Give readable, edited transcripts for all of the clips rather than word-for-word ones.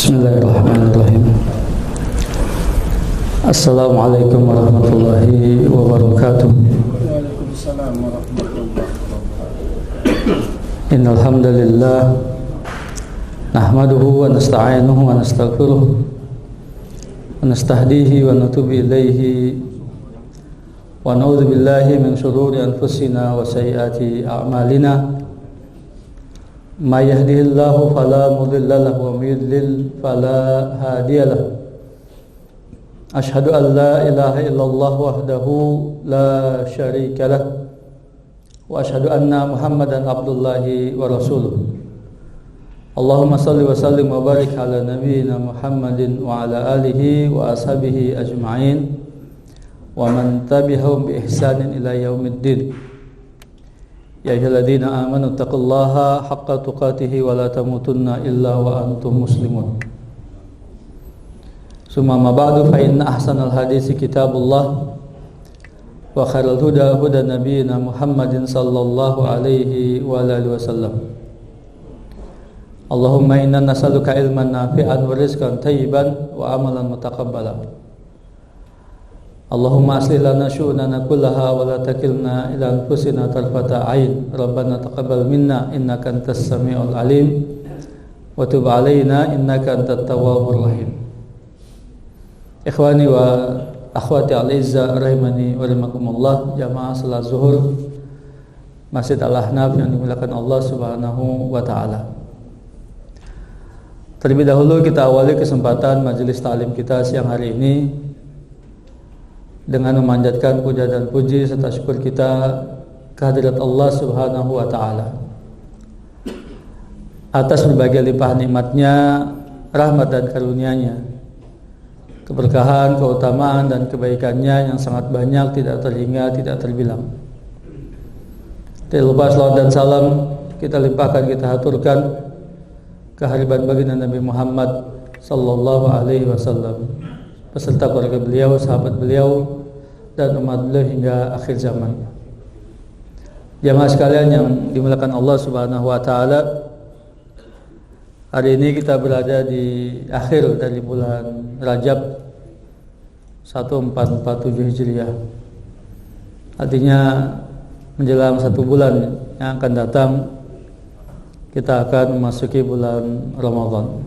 Bismillahirrahmanirrahim. Assalamualaikum warahmatullahi wabarakatuh. Waalaikumsalam warahmatullahi wabarakatuh. Innal hamdalillah nahmaduhu wa nasta'inuhu wa nastaghfiruh wa nastahdihi wa natubu ilaihi wa na'udzu billahi min shururi anfusina wa sayyiati a'malina. May yahdihillahu fala mudilla lahu wa may yudlil fala hadiya lahu. Asyhadu an la ilaha illallah wahdahu la syarika lah wa asyhadu anna Muhammadan abdullahi wa rasuluh. Allahumma salli wa sallim wa barik ala nabiyyina Muhammadin wa ala alihi wa ashabihi ajma'in wa man tabi'ahum bi ihsanin ila yaumiddin. Ya ayyuhalladzina amanu taqullaha haqqa tuqatih wa la tamutunna illa wa antum muslimun. Summa ma ba'du fa inna ahsanal hadisi kitabullah wa khairal huda huda nabiyyina Muhammadin sallallahu alaihi wa alihi wasallam. Allahumma inna nas'aluka ilman nafi'an wa rizqan thayyiban wa amalan mutaqabbalan. Allahumma aslih lana syu'unana kullaha wa la takilna ila anfusina tarfata ain. Rabbana taqabbal minna innaka antas samiul alim wa tub alaina innaka antat tawwabur rahim. Ikhwani wa akhwati al-izza rahimani wa rahimakumullah, jamaah salat zuhur Masjid Al-Ahnaf yang dimuliakan Allah Subhanahu wa taala. Terlebih dahulu kita awali kesempatan majelis ta'lim kita siang hari ini dengan memanjatkan puja dan puji serta syukur kita kehadirat Allah Subhanahu wa taala atas berbagai limpahan nikmatnya, rahmat dan karunia-Nya, keberkahan, keutamaan dan kebaikannya yang sangat banyak, tidak terhingga, tidak terbilang. Tidak lupa salawat dan salam kita limpahkan, kita haturkan kehadiran baginda Nabi Muhammad sallallahu alaihi wasallam beserta keluarga beliau, sahabat beliau dan umat beliau hingga akhir zaman. Jamaah sekalian yang dimuliakan Allah Subhanahu wa taala, hari ini kita berada di akhir dari bulan Rajab 1447 Hijriah. Artinya menjelang 1 bulan yang akan datang kita akan memasuki bulan Ramadan.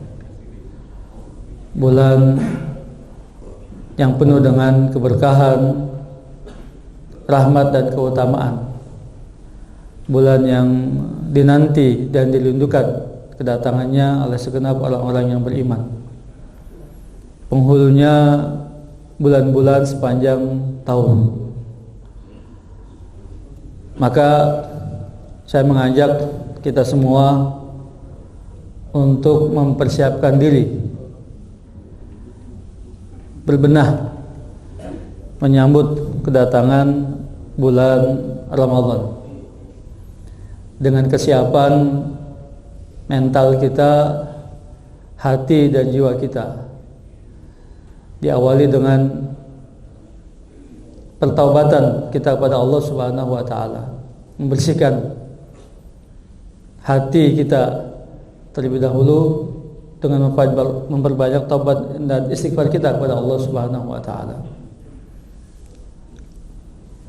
Bulan yang penuh dengan keberkahan, rahmat dan keutamaan. Bulan yang dinanti dan dirindukan kedatangannya oleh segenap orang-orang yang beriman. Penghulunya bulan-bulan sepanjang tahun. Maka saya mengajak kita semua untuk mempersiapkan diri, berbenah menyambut kedatangan bulan Ramadan dengan kesiapan mental kita, hati dan jiwa kita. Diawali dengan pertaubatan kita kepada Allah Subhanahu wa taala, membersihkan hati kita terlebih dahulu dengan memperbanyak taubat dan istighfar kita kepada Allah Subhanahu wa taala.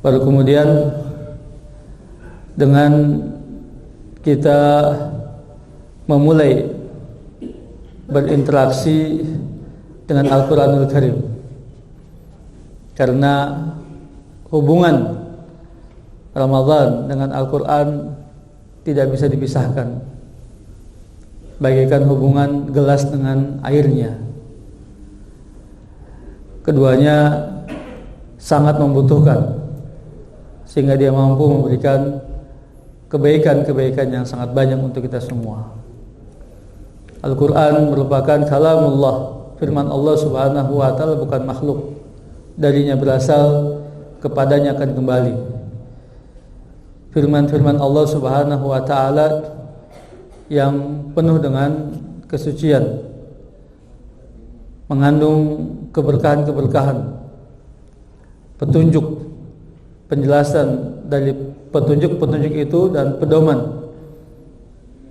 Baru kemudian dengan kita memulai berinteraksi dengan Al-Quranul Karim, karena hubungan Ramadan dengan Al-Quran tidak bisa dipisahkan, bagaikan hubungan gelas dengan airnya. Keduanya sangat membutuhkan, sehingga dia mampu memberikan kebaikan-kebaikan yang sangat banyak untuk kita semua. Al-Quran merupakan kalamullah, firman Allah Subhanahu wa ta'ala, bukan makhluk. Darinya berasal, kepadanya akan kembali. Firman-firman Allah Subhanahu wa ta'ala yang penuh dengan kesucian, mengandung keberkahan-keberkahan, petunjuk, penjelasan dari petunjuk-petunjuk itu dan pedoman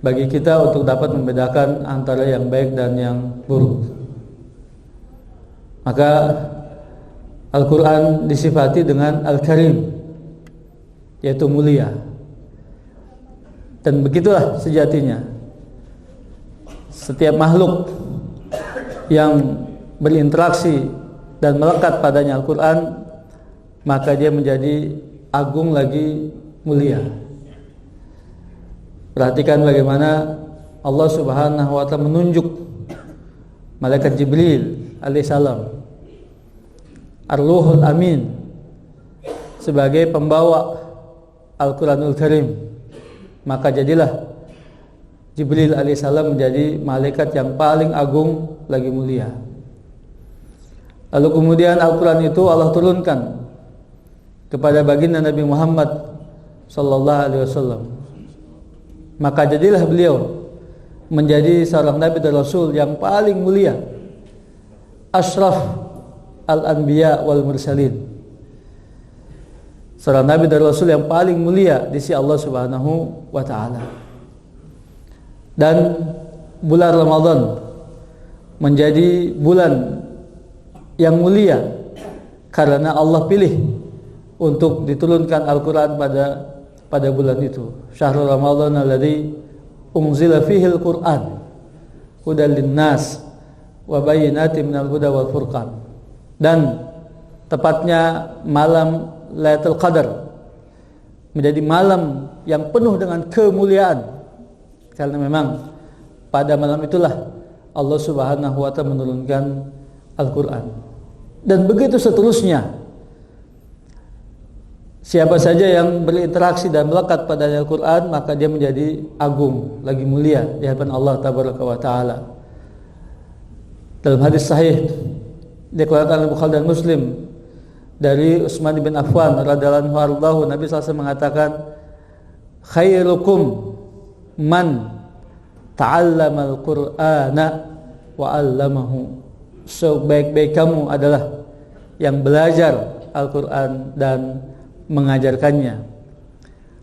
bagi kita untuk dapat membedakan antara yang baik dan yang buruk. Maka Al-Quran disifati dengan Al-Karim, yaitu mulia. Dan begitulah sejatinya. Setiap makhluk yang berinteraksi dan melekat padanya Al-Quran, maka dia menjadi agung lagi mulia. Perhatikan bagaimana Allah Subhanahu wa ta'ala menunjuk malaikat Jibril alaihissalam, Ar-Ruhul Amin, sebagai pembawa Al-Quranul Karim. Maka jadilah Jibril alaihissalam menjadi malaikat yang paling agung lagi mulia. Lalu kemudian Al-Quran itu Allah turunkan kepada baginda Nabi Muhammad sallallahu alaihi wasallam. Maka jadilah beliau menjadi seorang nabi dan rasul yang paling mulia, asyraf al-anbiya wal mursalin. Seorang nabi dan rasul yang paling mulia di sisi Allah Subhanahu wa taala. Dan bulan Ramadan menjadi bulan yang mulia karena Allah pilih untuk diturunkan Al-Quran pada bulan itu. Syahrul Ramadan alladzi unzila fihi al-Quran hudan linnas wa bayyinatin minal huda wal furqan. Dan tepatnya malam Lailatul Qadar menjadi malam yang penuh dengan kemuliaan, karena memang pada malam itulah Allah Subhanahu wa ta'ala menurunkan Al-Quran. Dan begitu seterusnya. Siapa saja yang berinteraksi dan melekat pada Al-Quran, maka dia menjadi agung, lagi mulia di hadapan Allah Tabaraka wa ta'ala. Dalam hadis sahih dikeluarkan oleh Bukhari dan Muslim dari Utsman bin Affan radhiyallahu anhu, Nabi SAW mengatakan, khairukum man ta'allamal Qur'ana wa 'allamahu. Sebaik-baik kamu adalah yang belajar Al-Quran dan mengajarkannya.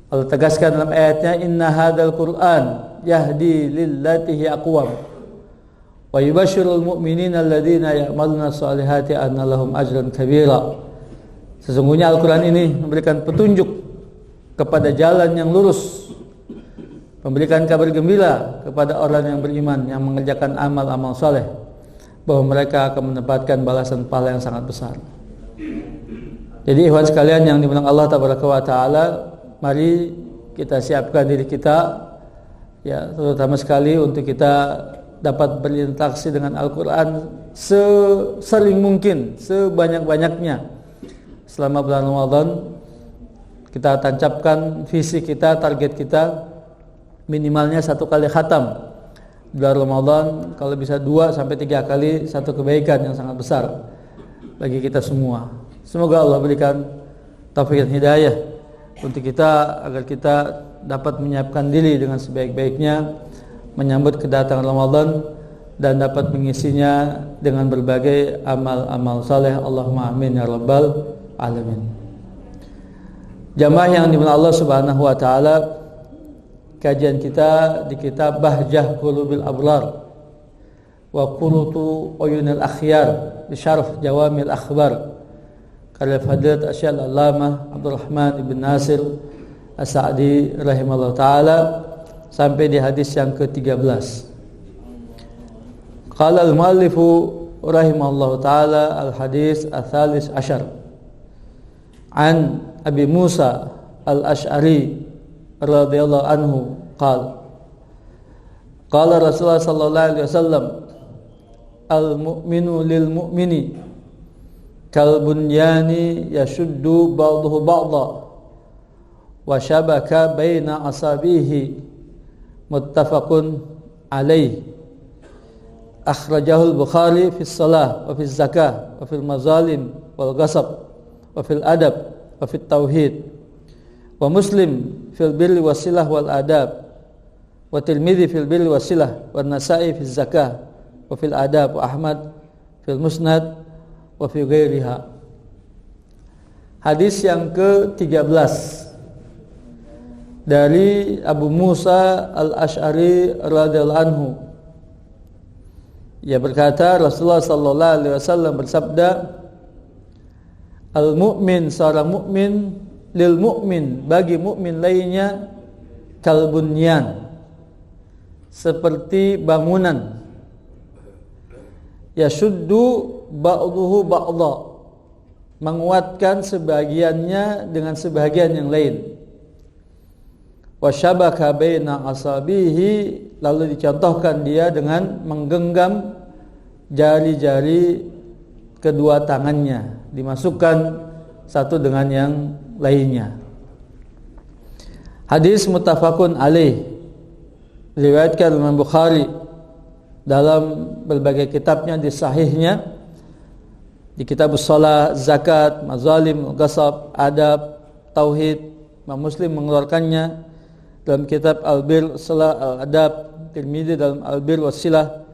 Allah tegaskan dalam ayatnya, inna hadzal Qur'an yahdi lillati hi aqwam wa yubashshirul mu'minina alladzina ya'maluna shalihati anna lahum ajran kabira. Sesungguhnya Al-Quran ini memberikan petunjuk kepada jalan yang lurus, memberikan kabar gembira kepada orang yang beriman yang mengerjakan amal-amal saleh, bahwa mereka akan mendapatkan balasan pahala yang sangat besar. Jadi ikhwan sekalian yang dimuliakan Allah Tabaraka wa taala, mari kita siapkan diri kita, ya, terutama sekali untuk kita dapat berinteraksi dengan Al-Quran sesering mungkin, sebanyak-banyaknya selama bulan Ramadan. Kita tancapkan visi kita, target kita minimalnya 1 kali khatam bulan Ramadan, kalau bisa 2 sampai 3 kali, satu kebaikan yang sangat besar bagi kita semua. Semoga Allah berikan taufik dan hidayah untuk kita agar kita dapat menyiapkan diri dengan sebaik-baiknya menyambut kedatangan Ramadan dan dapat mengisinya dengan berbagai amal-amal saleh. Allahumma amin ya rabbal alamin. Jamaah yang dimuliakan Allah Subhanahu wa taala, kajian kita di kitab Bahjah Qulubil Abrar wa Qurutu Uyunil Akhyar bi Syarh Jawamil Akhbar karya Fadilat Asy-Syaikh Al-Allamah Abdurrahman ibn Nasir As-Sa'di rahimahullah taala sampai di hadis yang ke-13. Qala al-muallifu rahimahullah taala al-hadis ats-tsalis asyar an Abi Musa al-Asy'ari radhiyallahu anhu qala Rasulullah sallallahu alaihi wasallam al-mu'minu lil mu'mini kal bunyani yashuddu ba'dahu ba'dha wa shabaka baina asabihi muttafaqun alaih. Akhrajahu al-Bukhari fi shalah wa fi zakah wa fil mazalim wal ghasab wa fil adab wa fit tauhid wa Muslim fil birri wasilah wal adab wa Tirmidzi fil birri wasilah wa Nasa'i fil zakah wa fil adab wa Ahmad fil musnad wa fi ghairiha. Hadis yang ke-13 dari Abu Musa Al-Asy'ari radhiyallahu anhu. Ia berkata, Rasulullah sallallahu alaihi wasallam bersabda, al-mu'min, seorang mukmin, lil mu'min, bagi mukmin lainnya, kal bunyan, seperti bangunan, yashuddu ba'duhu ba'dha, menguatkan sebagiannya dengan sebagian yang lain. Wasyabaka baina asabihi, lalu dicontohkan dia dengan menggenggam jari-jari kedua tangannya, dimasukkan satu dengan yang lainnya. Hadis muttafaqun alaih, diriwayatkan Imam Bukhari dalam berbagai kitabnya, di sahihnya, di kitab shalah, zakat, mazalim, ghasab, adab, tauhid. Imam Muslim mengeluarkannya dalam kitab Al-Bir, Salah, Al-Adab, Tirmidzi dalam Al-Bir Wasilah,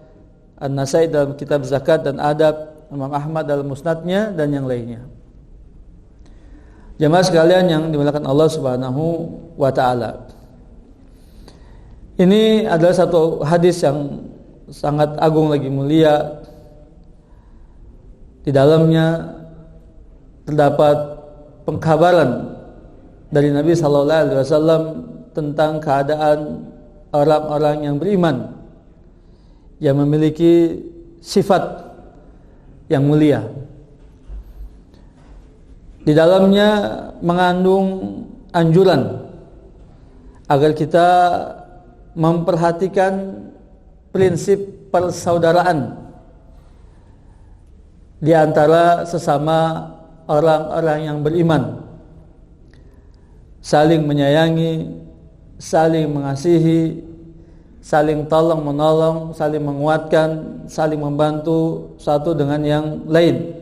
An-Nasai dalam kitab Zakat dan Adab, Imam Ahmad dalam Musnadnya, dan yang lainnya. Jamaah sekalian yang dimuliakan Allah Subhanahu wa taala. Ini adalah satu hadis yang sangat agung lagi mulia. Di dalamnya terdapat pengkabaran dari Nabi sallallahu alaihi wasallam tentang keadaan orang-orang yang beriman, yang memiliki sifat yang mulia. Di dalamnya mengandung anjuran agar kita memperhatikan prinsip persaudaraan di antara sesama orang-orang yang beriman, saling menyayangi, saling mengasihi, saling tolong menolong, saling menguatkan, saling membantu satu dengan yang lain.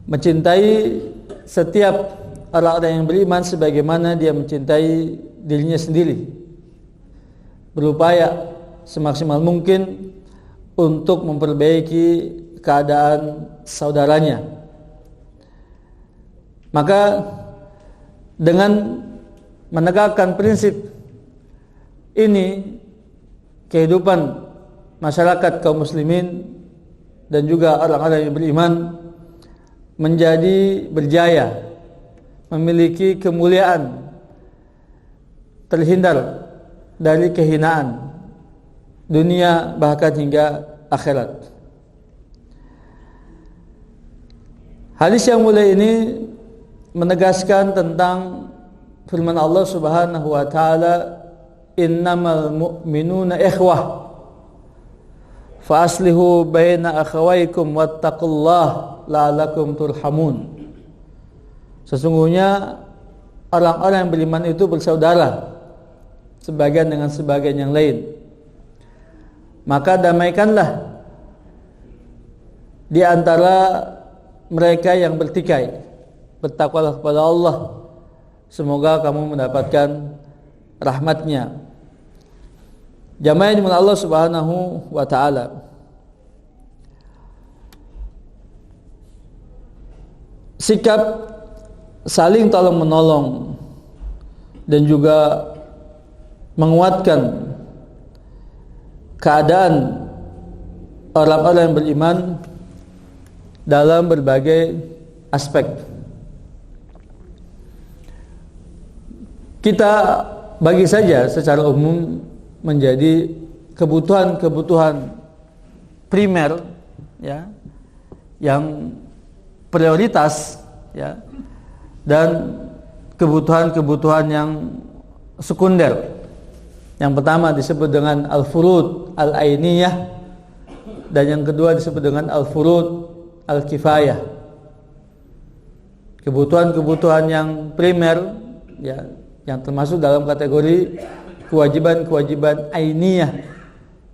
Mencintai setiap orang-orang yang beriman sebagaimana dia mencintai dirinya sendiri. Berupaya semaksimal mungkin untuk memperbaiki keadaan saudaranya. Maka dengan menegakkan prinsip ini, kehidupan masyarakat kaum muslimin dan juga orang-orang yang beriman menjadi berjaya, memiliki kemuliaan, terhindar dari kehinaan dunia bahkan hingga akhirat. Hadis yang mulia ini menegaskan tentang firman Allah Subhanahu wa taala, innamal mu'minuna ikhwah fa aslihu baina akhawaykum wattaqullaha la'allakum turhamun. Sesungguhnya orang-orang yang beriman itu bersaudara, sebagian dengan sebagian yang lain. Maka damaikanlah di antara mereka yang bertikai. Bertakwalah kepada Allah, semoga kamu mendapatkan rahmatnya. Jamaah yang dimulai Allah Subhanahu wa ta'ala, sikap saling tolong menolong dan juga menguatkan keadaan orang-orang yang beriman dalam berbagai aspek. Kita bagi saja secara umum menjadi kebutuhan-kebutuhan primer, ya, yang prioritas, ya, dan kebutuhan-kebutuhan yang sekunder. Yang pertama disebut dengan al-furud al-ainiyah, dan yang kedua disebut dengan al-furud al-kifayah. Kebutuhan-kebutuhan yang primer, ya, yang termasuk dalam kategori kewajiban-kewajiban ainiyah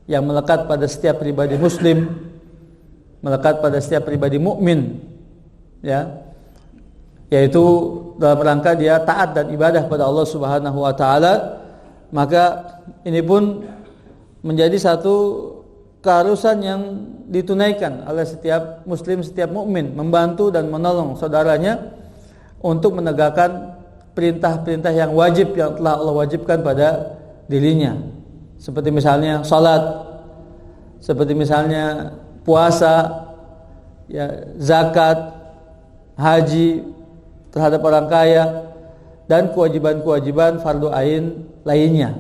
yang melekat pada setiap pribadi muslim, melekat pada setiap pribadi mukmin, ya, yaitu dalam rangka dia taat dan ibadah pada Allah Subhanahu wa taala. Maka ini pun menjadi satu keharusan yang ditunaikan oleh setiap muslim, setiap mukmin, membantu dan menolong saudaranya untuk menegakkan perintah-perintah yang wajib yang telah Allah wajibkan pada dirinya. Seperti misalnya salat, seperti misalnya puasa, ya, zakat, haji terhadap orang kaya, dan kewajiban-kewajiban fardu ain lainnya.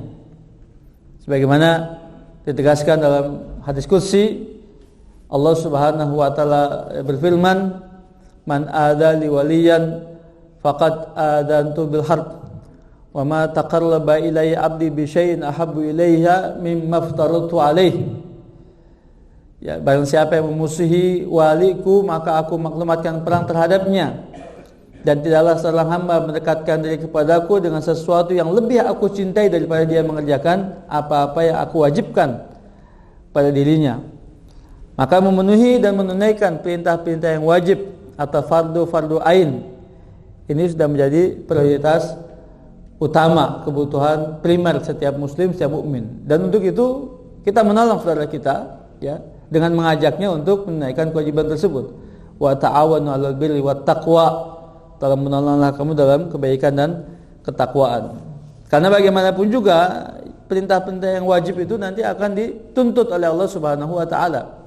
Sebagaimana ditegaskan dalam hadis qudsi, Allah Subhanahu wa taala berfirman, "Man adza li waliyan faqad adantu bil harb wa ma taqarraba ilayya 'abdi bi syai'in ahabbu ilayya mimma aftaratu alaihi." Ya, barang siapa yang memusuhi waliku, maka aku maklumatkan perang terhadapnya, dan tidaklah seorang hamba mendekatkan diri kepadaku dengan sesuatu yang lebih aku cintai daripada dia mengerjakan apa-apa yang aku wajibkan pada dirinya. Maka memenuhi dan menunaikan perintah-perintah yang wajib atau fardu ain ini sudah menjadi prioritas utama, kebutuhan primer setiap muslim, setiap mukmin. Dan untuk itu kita menolong saudara kita, ya, dengan mengajaknya untuk menunaikan kewajiban tersebut. Wa ta'awanu 'alal birri wat taqwa, tolong menolonglah kamu dalam kebaikan dan ketakwaan. Karena bagaimanapun juga perintah-perintah yang wajib itu nanti akan dituntut oleh Allah Subhanahu wa taala,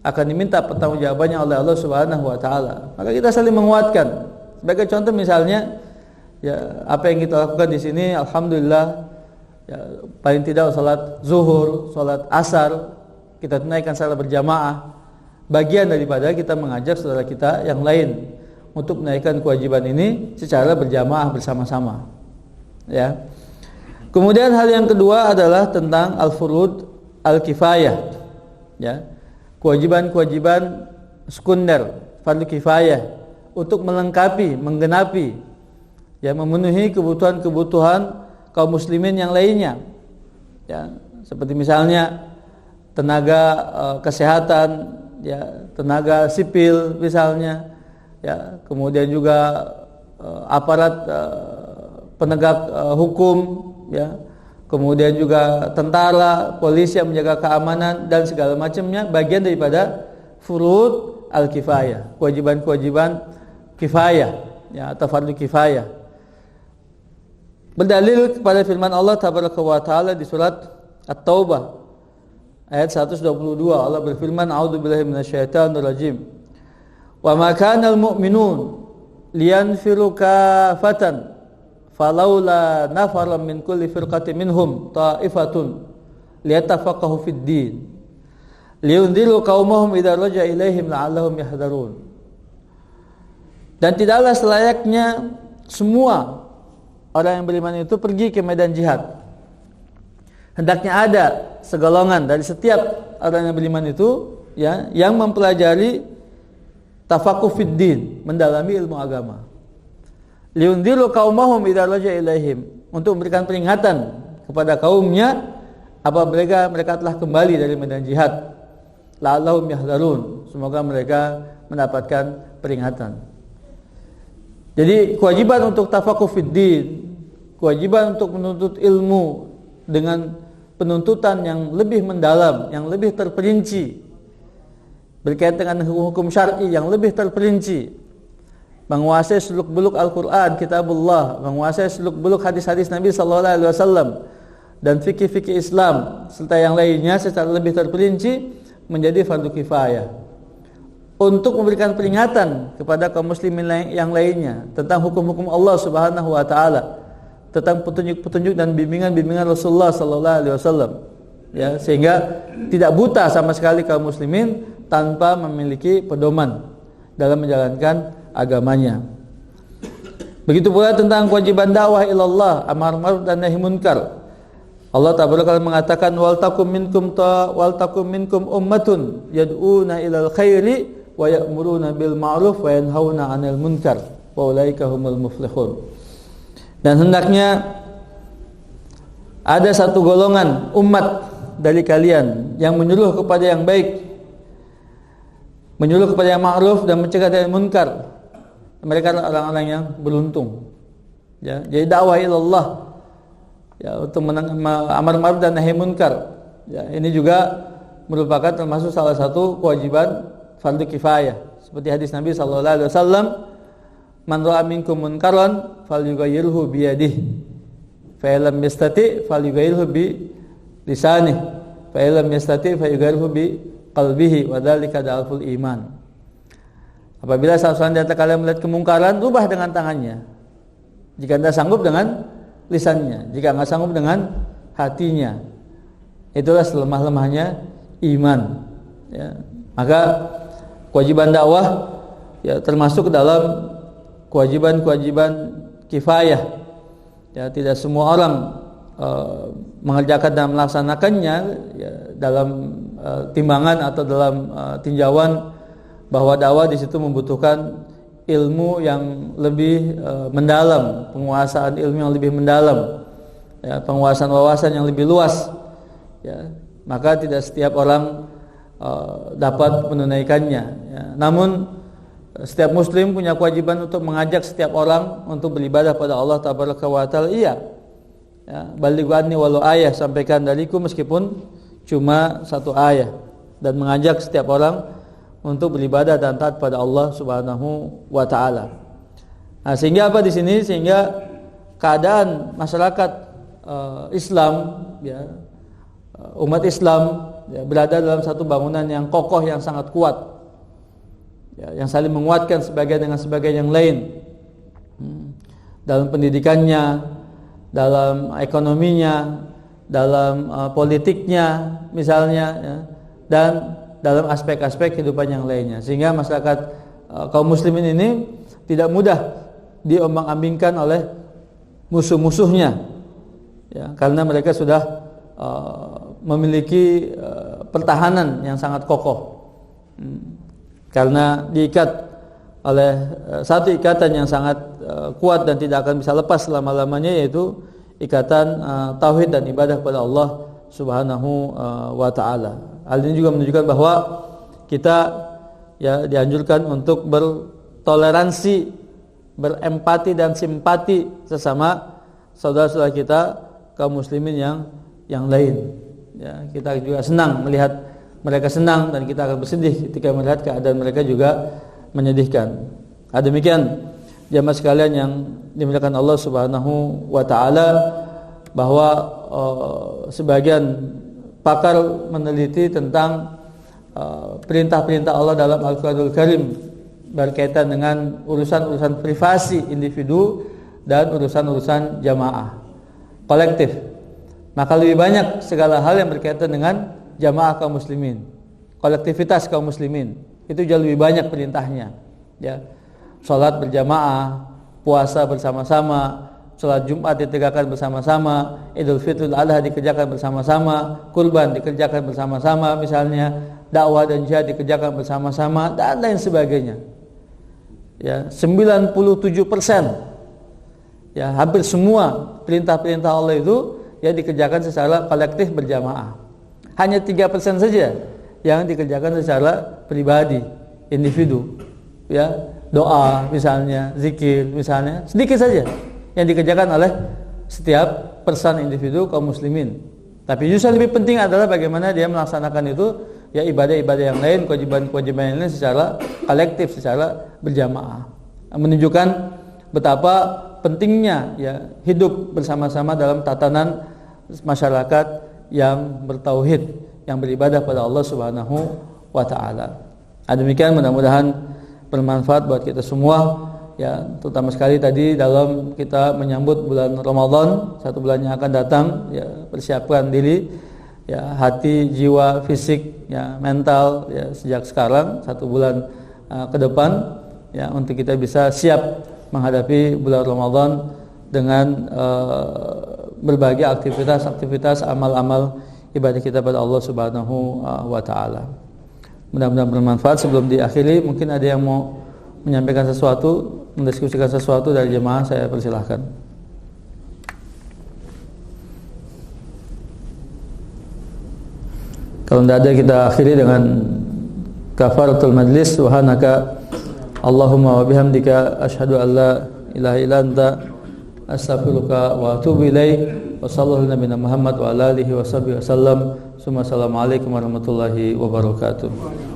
akan diminta pertanggungjawabannya oleh Allah Subhanahu wa taala. Maka kita saling menguatkan. Sebagai contoh misalnya, ya, apa yang kita lakukan di sini, alhamdulillah, ya, paling tidak salat zuhur, salat asar kita tunaikan secara berjamaah, bagian daripada kita mengajak saudara kita yang lain untuk menaikkan kewajiban ini secara berjamaah bersama-sama. Ya. Kemudian hal yang kedua adalah tentang al-furud al-kifayah. Ya. Kewajiban-kewajiban sekunder, fardu kifayah, untuk melengkapi, menggenapi, ya, memenuhi kebutuhan-kebutuhan kaum muslimin yang lainnya. Ya, seperti misalnya tenaga kesehatan, ya, tenaga sipil misalnya, ya, kemudian juga aparat penegak hukum, ya, kemudian juga tentara, polisi yang menjaga keamanan dan segala macamnya, bagian daripada furud al-kifayah, kewajiban-kewajiban kifayah, ya, atau fardu kifayah. Berdalil kepada firman Allah Tabaraka wa taala di surat At-Taubah ayat 122, Allah berfirman, a'udzubillahi minasyaitonir rajim. Wa ma kana al-mu'minun liyanfiru kafatan falaula nafaran min kulli firqatin minhum ta'ifatun liyatafaqahu fid din liyunziru qaumahum idza raja'a ilaihim la'allahum yahdharun. Dan tidaklah selayaknya semua orang yang beriman itu pergi ke medan jihad. Hendaknya ada segolongan dari setiap orang yang beriman itu, ya, yang mempelajari tafaqquh fid din, mendalami ilmu agama. Liundiru qaumahum idza raja'a ilaihim, untuk memberikan peringatan kepada kaumnya apabila mereka telah kembali dari medan jihad. La'allahum yahdharun, semoga mereka mendapatkan peringatan. Jadi kewajiban untuk tafaqquh fid din, kewajiban untuk menuntut ilmu dengan penuntutan yang lebih mendalam, yang lebih terperinci, berkaitan dengan hukum syar'i yang lebih terperinci, menguasai seluk-beluk Al-Quran, Kitabullah, menguasai seluk-beluk hadis-hadis Nabi SAW, dan fikih-fikih Islam serta yang lainnya secara lebih terperinci, menjadi fardu kifayah untuk memberikan peringatan kepada kaum muslimin yang lainnya tentang hukum-hukum Allah Subhanahu wa taala, tentang petunjuk-petunjuk dan bimbingan-bimbingan Rasulullah sallallahu alaihi wasallam, ya, sehingga tidak buta sama sekali kaum muslimin tanpa memiliki pedoman dalam menjalankan agamanya. Begitu pula tentang kewajiban dakwah ilallah, amar ma'ruf dan nahi munkar. Allah Ta'ala mengatakan wal takum minkum ummatun yad'una ilal khairi wa ya'muruna bil ma'ruf wa yanhauna 'anil munkar wa ulaika humul muflihun. Dan hendaknya ada satu golongan umat dari kalian yang menyuruh kepada yang baik, menyuruh kepada yang ma'ruf dan mencegah dari munkar. Mereka adalah orang-orang yang beruntung. Ya, jadi dakwah ilallah, ya, untuk amar ma'ruf dan nahi munkar. Ya, ini juga merupakan termasuk salah satu kewajiban fardu kifayah. Seperti hadis Nabi sallallahu alaihi wasallam, man ra'a minkum munkaran falyughayyirhu bi yadihi fa illam yastati falyughayyirhu bi lisanihi fa illam yastati falyughayyirhu bi qalbihi wa dzalika da'aful iman. Apabila salah seorang di antara kalian melihat kemungkaran, rubah dengan tangannya. Jika tidak sanggup dengan lisannya, jika enggak sanggup dengan hatinya. Itulah selemah-lemahnya iman. Ya. Maka kewajiban dakwah ya termasuk dalam kewajiban-kewajiban kifayah. Ya, tidak semua orang mengerjakan dan melaksanakannya ya, dalam timbangan atau dalam tinjauan bahwa dakwah di situ membutuhkan ilmu yang lebih mendalam, penguasaan ilmu yang lebih mendalam, ya, penguasaan wawasan yang lebih luas. Ya, maka tidak setiap orang dapat menunaikannya. Ya. Namun setiap muslim punya kewajiban untuk mengajak setiap orang untuk beribadah pada Allah Tabaraka wa Ta'ala. Iya. Ya, balighu anni walau ayah, sampaikan dariku meskipun cuma satu ayat, dan mengajak setiap orang untuk beribadah dan taat pada Allah Subhanahu wa Ta'ala. Nah, sehingga apa di sini? Sehingga keadaan masyarakat Islam, ya, umat Islam ya, berada dalam satu bangunan yang kokoh, yang sangat kuat, ya, yang saling menguatkan sebagian dengan sebagian yang lain, dalam pendidikannya, dalam ekonominya, dalam politiknya misalnya, ya, dan dalam aspek-aspek kehidupan yang lainnya. Sehingga masyarakat kaum muslimin ini tidak mudah diombang-ambingkan oleh musuh-musuhnya, ya, karena mereka sudah memiliki pertahanan yang sangat kokoh, karena diikat oleh satu ikatan yang sangat kuat dan tidak akan bisa lepas selama-lamanya, yaitu ikatan tauhid dan ibadah kepada Allah Subhanahu wa Ta'ala. Hal ini juga menunjukkan bahwa kita ya dianjurkan untuk bertoleransi, berempati dan simpati sesama saudara-saudara kita kaum muslimin yang lain. Ya, kita juga senang melihat mereka senang, dan kita akan bersedih ketika melihat keadaan mereka juga menyedihkan. Demikian jamaah sekalian yang dimuliakan Allah Subhanahu wa Ta'ala, bahwa sebagian pakar meneliti tentang perintah-perintah Allah dalam Al-Quranul Karim berkaitan dengan urusan-urusan privasi individu dan urusan-urusan jamaah kolektif. Maka lebih banyak segala hal yang berkaitan dengan jamaah kaum muslimin, kolektivitas kaum muslimin, itu jauh lebih banyak perintahnya. Ya, salat berjamaah, puasa bersama-sama, salat Jumat ditegakkan bersama-sama, Idul Fitri Adha dikerjakan bersama-sama, kurban dikerjakan bersama-sama misalnya, dakwah dan jihad dikerjakan bersama-sama, dan lain sebagainya. Ya, 97%, ya, hampir semua perintah-perintah Allah itu ya dikerjakan secara kolektif berjamaah. Hanya 3% saja yang dikerjakan secara pribadi, individu. Ya, doa misalnya, zikir misalnya, sedikit saja yang dikerjakan oleh setiap person individu kaum muslimin. Tapi justru lebih penting adalah bagaimana dia melaksanakan itu, ya, ibadah-ibadah yang lain, kewajiban-kewajiban yang lain secara kolektif, secara berjamaah. Menunjukkan betapa pentingnya ya hidup bersama-sama dalam tatanan masyarakat yang bertauhid, yang beribadah pada Allah Subhanahu wa Ta'ala. Demikian, mudah-mudahan bermanfaat buat kita semua. Ya, terutama sekali tadi dalam kita menyambut bulan Ramadan, satu bulan yang akan datang, ya, persiapkan diri, ya, hati, jiwa, fisik, ya, mental, ya, sejak sekarang satu bulan ke depan, ya, untuk kita bisa siap menghadapi bulan Ramadan dengan berbagai aktivitas amal-amal ibadah kita pada Allah Subhanahu wa Ta'ala. Mudah-mudahan bermanfaat. Sebelum diakhiri, mungkin ada yang mau menyampaikan sesuatu, mendiskusikan sesuatu dari jemaah, saya persilahkan. Kalau tidak ada, kita akhiri dengan kafaratul majlis. Subhanaka Allahumma wa bihamdika asyhadu an la ilaha illa anta astaghfiruka wa atubu ilaik. Wa sallallahu alaihi Muhammad wa ala alihi wa sahbihi wasallam. Assalamualaikum warahmatullahi wabarakatuh.